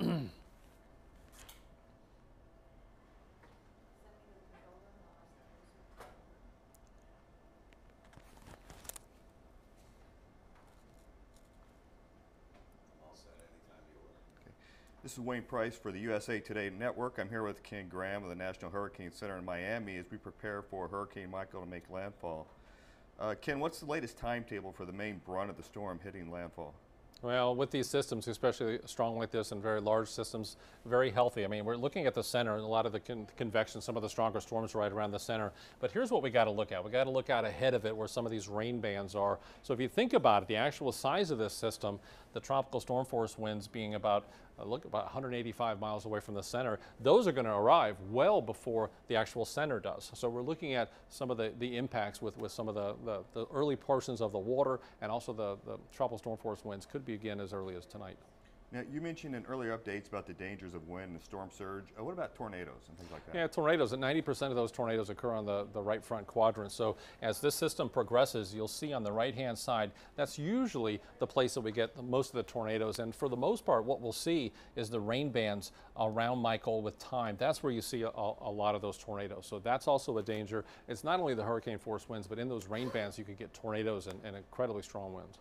This is Wayne Price for the USA Today Network. I'm here with Ken Graham of the National Hurricane Center in Miami as we prepare for Hurricane Michael to make landfall. Ken, what's the latest timetable for the main brunt of the storm hitting landfall? Well, with these systems, especially strong like this and very large systems, very healthy. I mean, we're looking at the center and a lot of the convection, some of the stronger storms right around the center. But here's what we got to look at. We got to look out ahead of it where some of these rain bands are. So if you think about it, the actual size of this system, the tropical storm force winds being about 185 miles away from the center, those are going to arrive well before the actual center does. So we're looking at some of the impacts with some of the early portions of the water, and also the tropical storm force winds could be again as early as tonight. Now, you mentioned in earlier updates about the dangers of wind and storm surge. What about tornadoes and things like that? Yeah, tornadoes. 90% of those tornadoes occur on the right front quadrant. So as this system progresses, you'll see on the right-hand side, that's usually the place that we get most of the tornadoes. And for the most part, what we'll see is the rain bands around Michael with time. That's where you see a lot of those tornadoes. So that's also a danger. It's not only the hurricane force winds, but in those rain bands, you could get tornadoes and incredibly strong winds.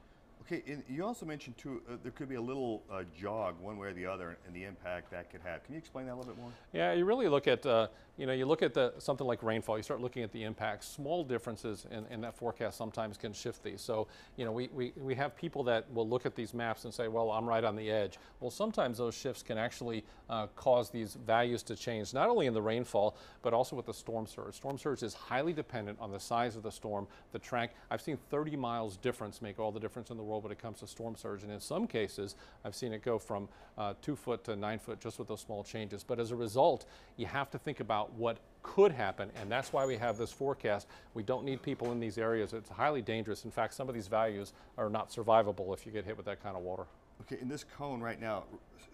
Okay, and you also mentioned too, there could be a little jog one way or the other and the impact that could have. Can you explain that a little bit more? Yeah, you really look at, you look at something like rainfall, you start looking at the impacts. Small differences in that forecast sometimes can shift these. So, we have people that will look at these maps and say, well, I'm right on the edge. Well, sometimes those shifts can actually cause these values to change, not only in the rainfall, but also with the storm surge. Storm surge is highly dependent on the size of the storm, the track. I've seen 30 miles difference make all the difference in the world when it comes to storm surge, and in some cases I've seen it go from 2 foot to 9 foot just with those small changes. But as a result, you have to think about what could happen, and that's why we have this forecast. We don't need people in these areas. It's highly dangerous. In fact, some of these values are not survivable if you get hit with that kind of water. Okay, and this cone right now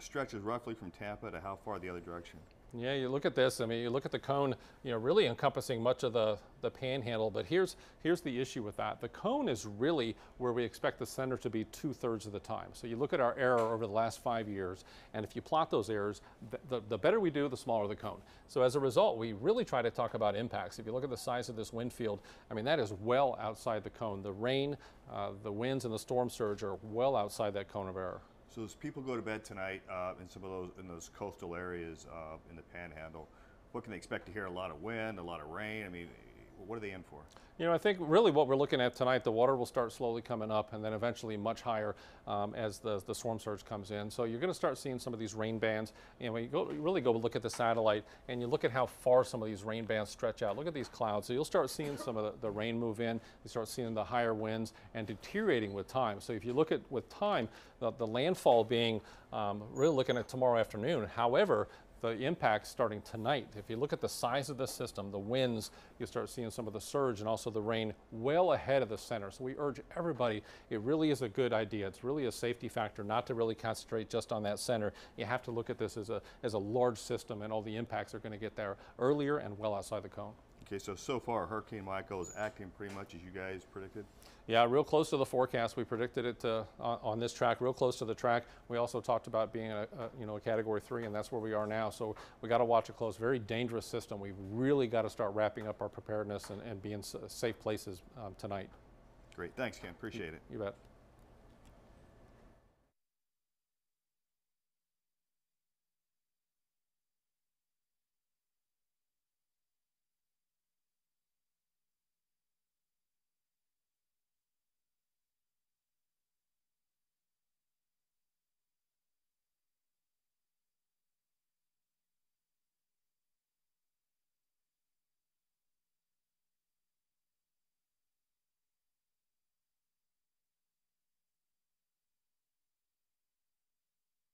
stretches roughly from Tampa to how far the other direction? Yeah, you look at this, I mean, you look at the cone, really encompassing much of the panhandle, but here's the issue with that. The cone is really where we expect the center to be 2/3 of the time. So you look at our error over the last 5 years, and if you plot those errors, the better we do, the smaller the cone. So as a result, we really try to talk about impacts. If you look at the size of this wind field, I mean, that is well outside the cone. The rain, the winds, and the storm surge are well outside that cone of error. So as people go to bed tonight in some of those coastal areas in the Panhandle, what can they expect to hear? A lot of wind, a lot of rain? I mean, what are they in for? I think really what we're looking at tonight, the water will start slowly coming up and then eventually much higher as the storm surge comes in. So you're going to start seeing some of these rain bands. When you really go look at the satellite and you look at how far some of these rain bands stretch out, look at these clouds. So you'll start seeing some of the rain move in. You start seeing the higher winds and deteriorating with time. So if you look at with time, the landfall being really looking at tomorrow afternoon. However, the impact starting tonight. If you look at the size of the system, the winds, you start seeing some of the surge and also the rain well ahead of the center. So we urge everybody, it really is a good idea. It's really a safety factor not to really concentrate just on that center. You have to look at this as a large system, and all the impacts are going to get there earlier and well outside the cone. Okay, so far Hurricane Michael is acting pretty much as you guys predicted? Yeah, real close to the forecast. We predicted it on this track, real close to the track. We also talked about being a Category 3, and that's where we are now. So we got to watch it close. Very dangerous system. We've really got to start wrapping up our preparedness and be in safe places tonight. Great, thanks Ken, appreciate it. You bet.